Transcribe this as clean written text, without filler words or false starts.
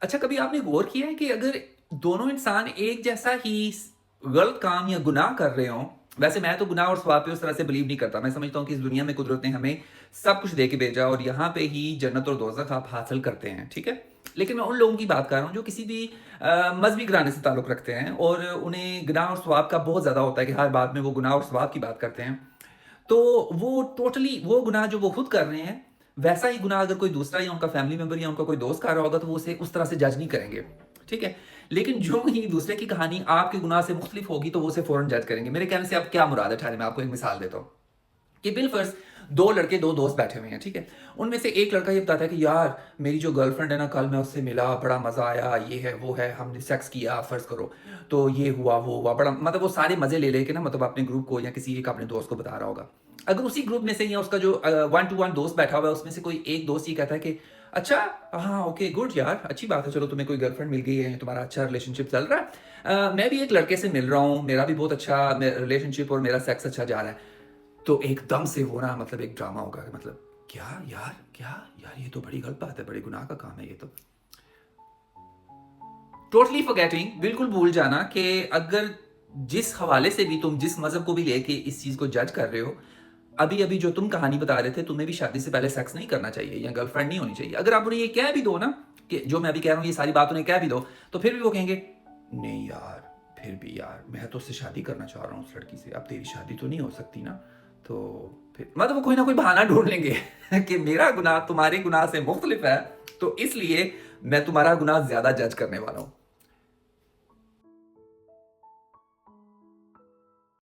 अच्छा, कभी आपने गौर किया है कि अगर दोनों इंसान एक जैसा ही गलत काम या गुनाह कर रहे हों, वैसे मैं तो गुनाह और सवाब पे उस तरह से बिलीव नहीं करता। मैं समझता हूँ कि इस दुनिया में कुदरत ने हमें सब कुछ दे के भेजा और यहाँ पे ही जन्नत और दोज़ख आप हासिल करते हैं, ठीक है? लेकिन मैं उन लोगों की बात कर रहा हूँ जो किसी भी मज़हबी घराने से ताल्लुक़ रखते हैं और उन्हें गुनाह और सवाब का बहुत ज़्यादा होता है कि हर बात में वो गुनाह और सवाब की बात करते हैं। तो वो टोटली वो गुनाह जो वो खुद कर रहे हैं, वैसा ही गुनाह अगर कोई दूसरा या उनका फैमिली मेंबर या उनका कोई दोस्त कर रहा होगा तो वो उसे उस तरह से जज नहीं करेंगे, ठीक है? लेकिन जो ही दूसरे की कहानी आपके गुनाह से मुख्तलिफ होगी तो वो उसे फ़ौरन जज करेंगे। मेरे कहने से अब क्या मुराद है, ठहरें मैं आपको एक मिसाल देता हूँ। कि बिलफ़र्ज़ 2 लड़के 2 दोस्त बैठे हुए हैं, ठीक है? उनमें से एक लड़का ये बताता है कि यार मेरी जो गर्लफ्रेंड है ना, कल मैं उससे मिला, बड़ा मज़ा आया, ये है, वो है, हमने सेक्स किया फ़र्ज़ करो, तो ये हुआ, वो हुआ, बड़ा मतलब वो सारे मज़े ले लेके ना मतलब अपने ग्रुप को या किसी एक अपने दोस्त को बता रहा होगा। अगर उसी ग्रुप में से या उसका जो वन टू वन दोस्त बैठा हुआ है, उसमें से कोई एक दोस्त ये कहता है कि अच्छा, हाँ, ओके, गुड यार, अच्छी बात है, चलो तुम्हें कोई गर्लफ्रेंड मिल गई है, तुम्हारा अच्छा रिलेशनशिप चल रहा है। मैं भी एक लड़के से मिल रहा हूँ, मेरा भी बहुत अच्छा रिलेशनशिप और मेरा सेक्स अच्छा जा रहा है। तो एकदम से वो ना मतलब एक ड्रामा होगा कि मतलब क्या यार, क्या यार, ये तो बड़ी गलत बात है, बड़े गुनाह का काम है ये तो। टोटली फॉरगेटिंग, बिल्कुल भूल जाना कि अगर जिस हवाले से भी तुम जिस मज़हब को भी लेके इस चीज़ को जज कर रहे हो, अभी-अभी जो तुम कहानी बता रहे थे, तुम्हें भी शादी से पहले सेक्स नहीं करना चाहिए या गर्लफ्रेंड नहीं होनी चाहिए। अगर आप उन्हें ये कह भी दो ना कि जो मैं अभी कह रहा हूँ ये सारी बात उन्हें कह भी दो, तो फिर भी वो कहेंगे, "नहीं यार, फिर भी यार, मैं तो उससे शादी करना चाह रहा हूँ उस लड़की से, अब तेरी शादी तो नहीं हो सकती ना।" तो फिर मतलब वो कोई ना कोई बहाना ढूँढ लेंगे कि मेरा गुनाह तुम्हारे गुनाह से मुख्तलिफ है, तो इसलिए मैं तुम्हारा गुनाह ज़्यादा जज करने वाला हूँ।